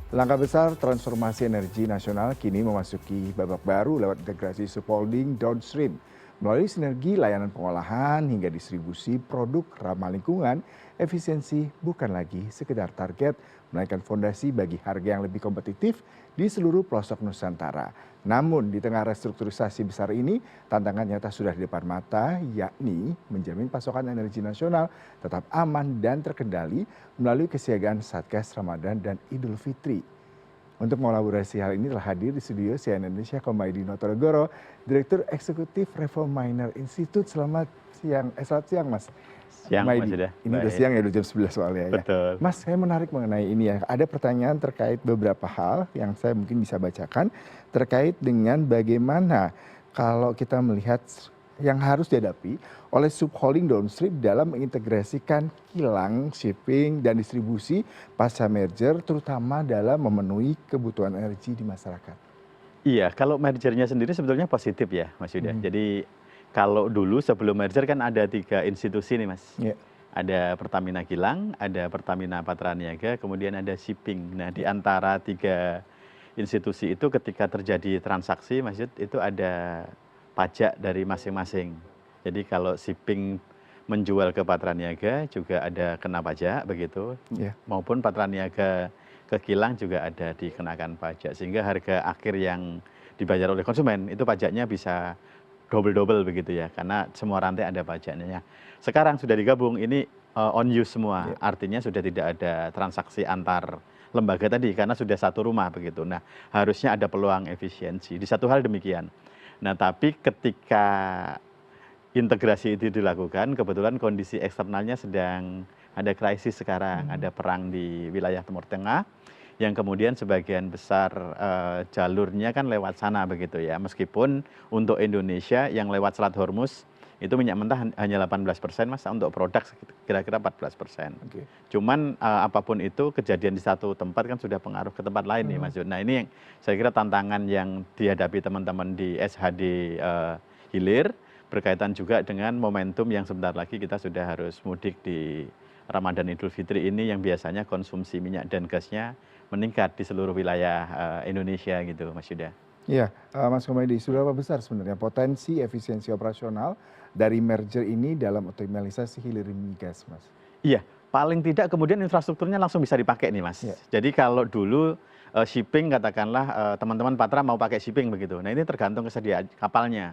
Langkah besar transformasi energi nasional kini memasuki babak baru lewat integrasi subholding downstream. Melalui sinergi layanan pengolahan hingga distribusi produk ramah lingkungan, efisiensi bukan lagi sekedar target, melainkan fondasi bagi harga yang lebih kompetitif di seluruh pelosok Nusantara. Namun di tengah restrukturisasi besar ini, tantangan nyata sudah di depan mata, yakni menjamin pasokan energi nasional tetap aman dan terkendali melalui kesiagaan Satgas Ramadan dan Idul Fitri. Untuk mengelaborasi hal ini telah hadir di studio CNN Indonesia Komaydi Notonegoro, Direktur Eksekutif Reform Miner Institute. Selamat siang Mas Siang, Mas Komaydi. Yuda. Ini udah Baik, siang ya, udah jam 11 soalnya ya. betul. Mas, saya menarik mengenai ini ya. Ada pertanyaan terkait beberapa hal yang saya mungkin bisa bacakan terkait dengan bagaimana kalau kita melihat yang harus dihadapi oleh subholding downstream dalam mengintegrasikan kilang, shipping, dan distribusi pasca merger, terutama dalam memenuhi kebutuhan energi di masyarakat. Iya, kalau mergernya sendiri sebetulnya positif ya, Mas Yuda. Mhm. Jadi kalau dulu sebelum merger kan ada 3 institusi nih, Mas. Ya, Ada Pertamina Kilang, ada Pertamina Patraniaga, kemudian ada shipping. Nah, di ya. antara 3 institusi itu ketika terjadi transaksi, Mas Yud, itu ada pajak dari masing-masing. Jadi kalau shipping menjual ke Patraniaga juga ada kena pajak begitu, Ya. maupun Patraniaga ke kilang juga ada dikenakan pajak, sehingga harga akhir yang dibayar oleh konsumen itu pajaknya bisa double-double begitu ya, karena semua rantai ada pajaknya. Sekarang sudah digabung, ini on use semua, Ya. artinya sudah tidak ada transaksi antar lembaga tadi, karena sudah satu rumah begitu. Nah, harusnya ada peluang efisiensi. Di satu hal demikian. Nah, tapi ketika integrasi itu dilakukan, kebetulan kondisi eksternalnya sedang ada krisis sekarang, ada perang di wilayah Timur Tengah, yang kemudian sebagian besar jalurnya kan lewat sana begitu ya. Meskipun untuk Indonesia yang lewat Selat Hormuz itu minyak mentah hanya 18%, Mas, untuk produk kira-kira 14%. Oke. Cuman apapun itu kejadian di satu tempat kan sudah pengaruh ke tempat lain nih, Mhm. Mas Yud. Nah, ini yang saya kira tantangan yang dihadapi teman-teman di SHD Hilir, berkaitan juga dengan momentum yang sebentar lagi kita sudah harus mudik di Ramadan Idul Fitri ini, yang biasanya konsumsi minyak dan gasnya meningkat di seluruh wilayah Indonesia gitu, Mas Yuda. Iya, Mas Komaydi, seberapa besar sebenarnya potensi efisiensi operasional dari merger ini dalam optimalisasi hilir migas, Mas? Iya, paling tidak kemudian infrastrukturnya langsung bisa dipakai nih, Mas. Ya. Jadi kalau dulu shipping katakanlah teman-teman Patra mau pakai shipping begitu. Nah, ini tergantung kesediaan kapalnya.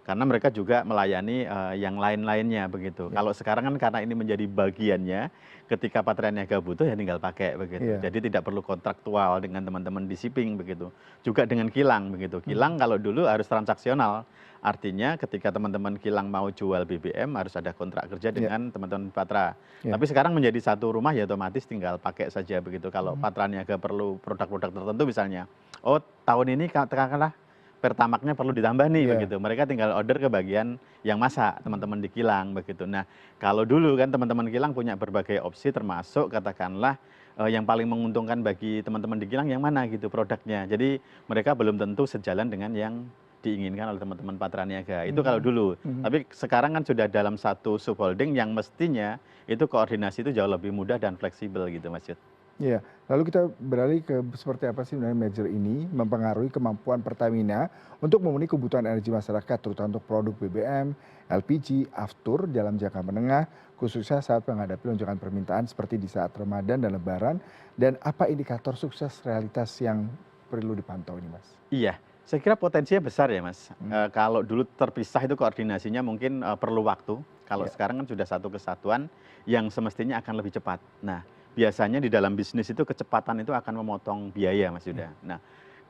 Karena mereka juga melayani yang lain-lainnya begitu. Ya. Kalau sekarang kan karena ini menjadi bagiannya, ketika Patra Niaga butuh ya tinggal pakai begitu. Iya. Jadi tidak perlu kontraktual dengan teman-teman di shipping begitu. Juga dengan kilang begitu. Mhm. Kilang kalau dulu harus transaksional. Artinya ketika teman-teman kilang mau jual BBM harus ada kontrak kerja Ya. dengan teman-teman Patra. Ya. Tapi sekarang menjadi satu rumah ya otomatis tinggal pakai saja begitu. Kalau Mhm. Patra Niaga perlu produk-produk tertentu misalnya, oh tahun ini katakanlah Pertamax-nya perlu ditambah nih Iya. begitu. Mereka tinggal order ke bagian yang masak, teman-teman di kilang begitu. Nah, kalau dulu kan teman-teman kilang punya berbagai opsi, termasuk katakanlah yang paling menguntungkan bagi teman-teman di kilang yang mana gitu produknya. Jadi mereka belum tentu sejalan dengan yang diinginkan oleh teman-teman Patra Niaga. Itu kalau Mhm. dulu. Mhm. Tapi sekarang kan sudah dalam satu subholding yang mestinya itu koordinasi itu jauh lebih mudah dan fleksibel gitu, Mas Yud. Iya, lalu kita beralih ke seperti apa sih sebenarnya merger ini mempengaruhi kemampuan Pertamina untuk memenuhi kebutuhan energi masyarakat, terutama untuk produk BBM, LPG, aftur dalam jangka menengah, khususnya saat menghadapi lonjakan permintaan seperti di saat Ramadan dan Lebaran, dan apa indikator sukses realitas yang perlu dipantau ini, Mas? Iya, saya kira potensinya besar ya, Mas. Hmm. Kalau dulu terpisah itu koordinasinya mungkin perlu waktu. Kalau Ya. sekarang kan sudah satu kesatuan yang semestinya akan lebih cepat. Nah, biasanya di dalam bisnis itu kecepatan itu akan memotong biaya, Mas Ya. Yuda. Nah,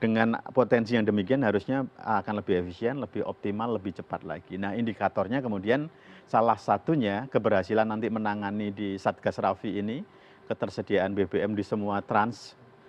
dengan potensi yang demikian harusnya akan lebih efisien, lebih optimal, lebih cepat lagi. Nah, indikatornya kemudian salah satunya keberhasilan nanti menangani di Satgas Rafi ini, ketersediaan BBM di semua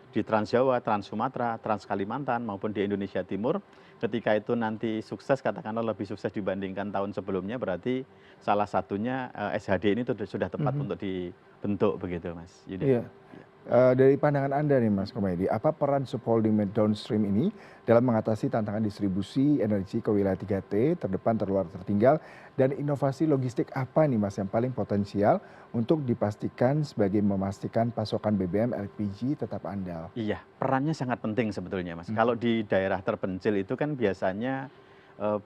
di Trans Jawa, Trans Sumatera, Trans Kalimantan maupun di Indonesia Timur, ketika itu nanti sukses, katakanlah lebih sukses dibandingkan tahun sebelumnya, berarti salah satunya SHD ini sudah tepat Mhm. untuk dibentuk begitu, Mas Yuda. Iya. Iya. Dari pandangan Anda nih Mas Komedi, apa peran subholding downstream ini dalam mengatasi tantangan distribusi energi ke wilayah 3T, terdepan, terluar, tertinggal, dan inovasi logistik apa nih Mas yang paling potensial untuk dipastikan sebagai memastikan pasokan BBM LPG tetap andal? Iya, perannya sangat penting sebetulnya, Mas. Kalau Mhm. di daerah terpencil itu kan biasanya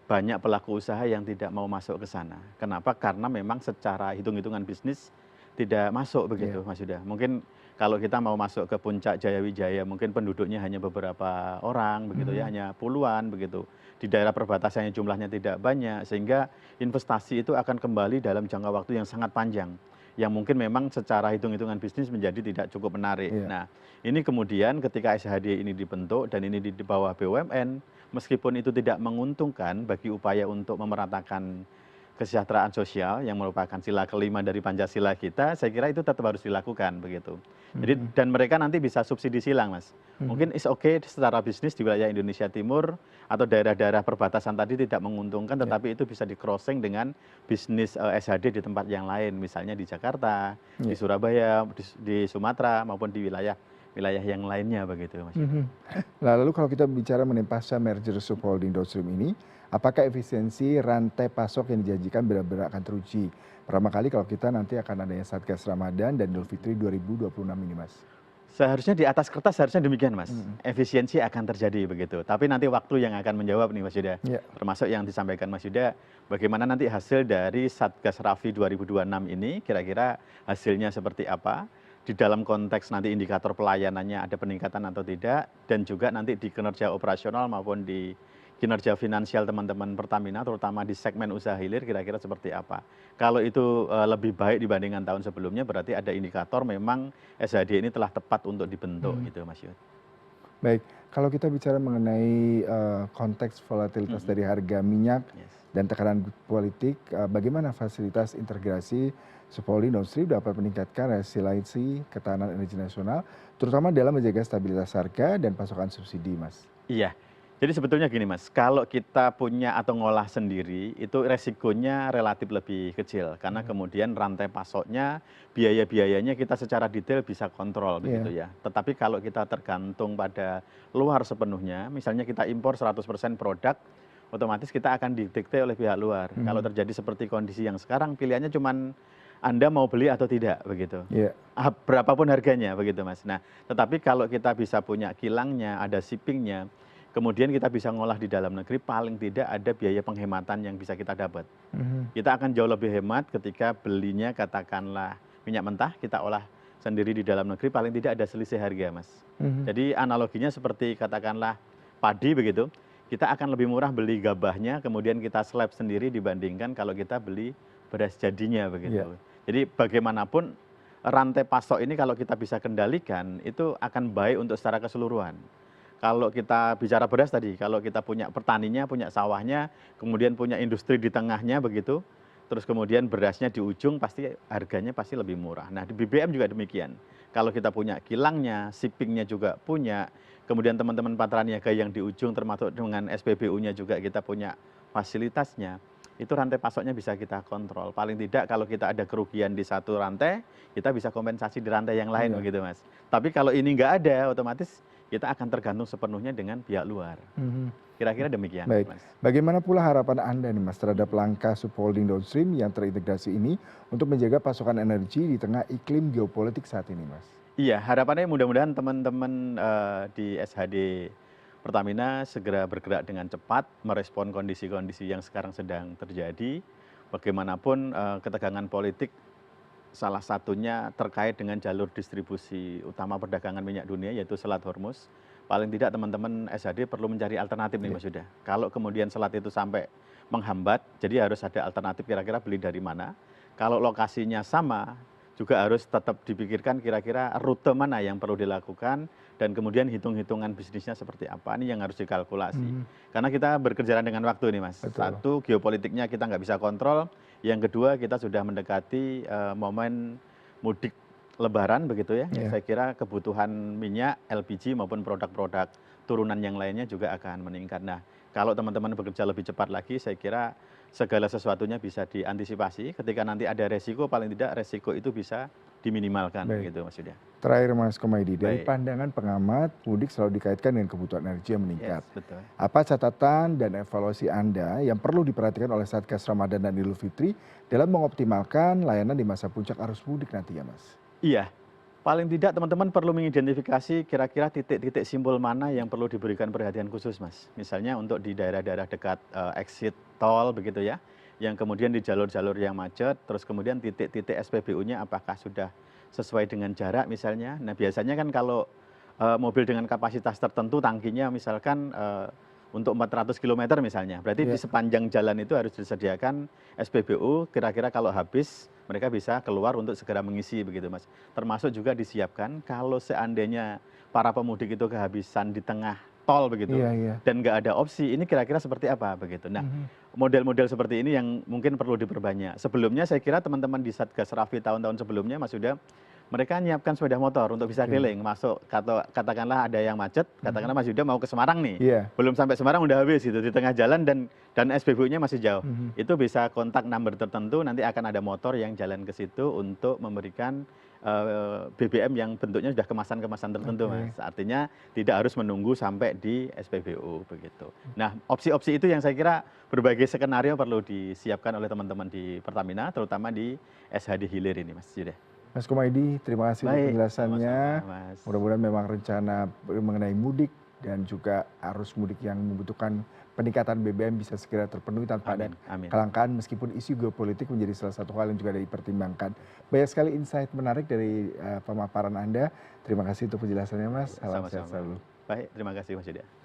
banyak pelaku usaha yang tidak mau masuk ke sana. Kenapa? Karena memang secara hitung-hitungan bisnis tidak masuk begitu, Iya. Mas Yuda. Mungkin kalau kita mau masuk ke puncak Jayawijaya, mungkin penduduknya hanya beberapa orang begitu ya, Mhm. hanya puluhan begitu. Di daerah perbatasannya jumlahnya tidak banyak, sehingga investasi itu akan kembali dalam jangka waktu yang sangat panjang. Yang mungkin memang secara hitung-hitungan bisnis menjadi tidak cukup menarik. Iya. Nah, ini kemudian ketika SHD ini dibentuk dan ini di bawah BUMN, meskipun itu tidak menguntungkan bagi upaya untuk memeratakan kesejahteraan sosial yang merupakan sila kelima dari Pancasila kita, saya kira itu tetap harus dilakukan begitu. Jadi Mhm. dan mereka nanti bisa subsidi silang, Mas. Mhm. Mungkin is okay secara bisnis di wilayah Indonesia Timur atau daerah-daerah perbatasan tadi tidak menguntungkan, Iya. tetapi itu bisa di-crossing dengan bisnis SHD di tempat yang lain, misalnya di Jakarta, di Iya. Surabaya, di Sumatera maupun di wilayah wilayah yang lainnya begitu, Mas Yuda. Mhm. Nah, lalu kalau kita bicara mengenai pasca merger subholding downstream ini, apakah efisiensi rantai pasok yang dijanjikan benar-benar akan teruji? Pertama kali kalau kita nanti akan adanya Satgas Ramadan dan Idul Fitri 2026 ini, Mas. Seharusnya di atas kertas harusnya demikian, Mas. Mhm. Efisiensi akan terjadi begitu. Tapi nanti waktu yang akan menjawab nih, Mas Yuda. Iya. Termasuk yang disampaikan Mas Yuda, bagaimana nanti hasil dari Satgas Rafi 2026 ini, kira-kira hasilnya seperti apa? Di dalam konteks nanti indikator pelayanannya ada peningkatan atau tidak, dan juga nanti di kinerja operasional maupun di kinerja finansial teman-teman Pertamina, terutama di segmen usaha hilir, kira-kira seperti apa. Kalau itu lebih baik dibandingkan tahun sebelumnya, berarti ada indikator memang SHD ini telah tepat untuk dibentuk Mhm. gitu, Mas Yud. Baik, kalau kita bicara mengenai konteks volatilitas Mhm, dari harga minyak yes. dan tekanan politik, bagaimana fasilitas integrasi subholding downstream dapat meningkatkan resiliensi ketahanan energi nasional, terutama dalam menjaga stabilitas harga dan pasokan subsidi, Mas? Iya. Jadi sebetulnya gini, Mas, kalau kita punya atau ngolah sendiri, itu resikonya relatif lebih kecil. Karena Mhm. kemudian rantai pasoknya, biaya-biayanya kita secara detail bisa kontrol begitu Iya. ya. Tetapi kalau kita tergantung pada luar sepenuhnya, misalnya kita impor 100% produk, otomatis kita akan didikte oleh pihak luar. Kalau Mhm. terjadi seperti kondisi yang sekarang, pilihannya cuman Anda mau beli atau tidak begitu. Iya. Berapapun harganya begitu, Mas. Nah, tetapi kalau kita bisa punya kilangnya, ada shippingnya, kemudian kita bisa ngolah di dalam negeri, paling tidak ada biaya penghematan yang bisa kita dapat. Mhm. Kita akan jauh lebih hemat ketika belinya katakanlah minyak mentah, kita olah sendiri di dalam negeri, paling tidak ada selisih harga, Mas. Mhm. Jadi analoginya seperti katakanlah padi begitu, kita akan lebih murah beli gabahnya, kemudian kita slab sendiri dibandingkan kalau kita beli beras jadinya Iya. begitu. Jadi bagaimanapun rantai pasok ini kalau kita bisa kendalikan, itu akan baik untuk secara keseluruhan. Kalau kita bicara beras tadi, kalau kita punya petaninya, punya sawahnya, kemudian punya industri di tengahnya begitu, terus kemudian berasnya di ujung, pasti harganya pasti lebih murah. Nah di BBM juga demikian. Kalau kita punya kilangnya, shippingnya juga punya, kemudian teman-teman Patra Niaga yang di ujung termasuk dengan SPBU-nya juga kita punya fasilitasnya, itu rantai pasoknya bisa kita kontrol. Paling tidak kalau kita ada kerugian di satu rantai, kita bisa kompensasi di rantai yang lain Iya. begitu, Mas. Tapi kalau ini nggak ada, otomatis kita akan tergantung sepenuhnya dengan pihak luar. Mhm. Kira-kira demikian, Baik, Mas. bagaimana pula harapan Anda nih Mas terhadap Mhm. langkah subholding downstream yang terintegrasi ini untuk menjaga pasokan energi di tengah iklim geopolitik saat ini, Mas? Iya, harapannya mudah-mudahan teman-teman di SHD Pertamina segera bergerak dengan cepat, merespon kondisi-kondisi yang sekarang sedang terjadi. Bagaimanapun ketegangan politik salah satunya terkait dengan jalur distribusi utama perdagangan minyak dunia yaitu Selat Hormuz. Paling tidak teman-teman SHD perlu mencari alternatif nih Iya. Mas Yuda. Kalau kemudian selat itu sampai menghambat, jadi harus ada alternatif kira-kira beli dari mana. Kalau lokasinya sama, juga harus tetap dipikirkan kira-kira rute mana yang perlu dilakukan dan kemudian hitung-hitungan bisnisnya seperti apa, ini yang harus dikalkulasi. Mhm. Karena kita berkejaran dengan waktu nih Mas. Betul. Satu, geopolitiknya kita nggak bisa kontrol. Yang kedua, kita sudah mendekati momen mudik Lebaran begitu ya. Iya. Saya kira kebutuhan minyak, LPG maupun produk-produk turunan yang lainnya juga akan meningkat. Nah, kalau teman-teman bekerja lebih cepat lagi, saya kira segala sesuatunya bisa diantisipasi. Ketika nanti ada resiko, paling tidak resiko itu bisa diminimalkan Baik. gitu Mas Yuda. Terakhir Mas Komaydi, dari Baik. pandangan pengamat, mudik selalu dikaitkan dengan kebutuhan energi yang Yes, meningkat. betul. Apa catatan dan evaluasi Anda yang perlu diperhatikan oleh Satgas Ramadan dan Idul Fitri dalam mengoptimalkan layanan di masa puncak arus mudik nanti ya Mas? Iya, paling tidak teman-teman perlu mengidentifikasi kira-kira titik-titik simpul mana yang perlu diberikan perhatian khusus Mas. Misalnya untuk di daerah-daerah dekat exit tol begitu ya, yang kemudian di jalur-jalur yang macet, terus kemudian titik-titik SPBU-nya apakah sudah sesuai dengan jarak misalnya. Nah biasanya kan kalau mobil dengan kapasitas tertentu tangkinya misalkan untuk 400 km misalnya, berarti di Iya. sepanjang jalan itu harus disediakan SPBU, kira-kira kalau habis mereka bisa keluar untuk segera mengisi begitu Mas. Termasuk juga disiapkan kalau seandainya para pemudik itu kehabisan di tengah tol begitu Iya, iya. dan nggak ada opsi, ini kira-kira seperti apa begitu. Nah, Mhm. model-model seperti ini yang mungkin perlu diperbanyak. Sebelumnya saya kira teman-teman di Satgas Rafi tahun-tahun sebelumnya Mas Yuda, mereka menyiapkan sepeda motor untuk bisa Oke. keliling masuk, katakanlah ada yang macet, katakanlah Mas Yuda mau ke Semarang nih, Iya. belum sampai Semarang udah habis gitu di tengah jalan dan SPBU-nya masih jauh. Mhm. Itu bisa kontak number tertentu, nanti akan ada motor yang jalan ke situ untuk memberikan BBM yang bentuknya sudah kemasan-kemasan tertentu Oke. Mas. Artinya tidak harus menunggu sampai di SPBU begitu. Nah, opsi-opsi itu yang saya kira berbagai skenario perlu disiapkan oleh teman-teman di Pertamina, terutama di SHD Hilir ini Mas Yuda. Mas Komaydi, terima kasih untuk Baik, penjelasannya. sama-sama Mas. Mudah-mudahan memang rencana mengenai mudik dan juga arus mudik yang membutuhkan peningkatan BBM bisa segera terpenuhi tanpa ada Amin, amin. kelangkaan meskipun isu geopolitik menjadi salah satu hal yang juga dipertimbangkan. Banyak sekali insight menarik dari pemaparan Anda. Terima kasih untuk penjelasannya Mas. Salam sehat Sama-sama. selalu. Baik, terima kasih Mas Yuda.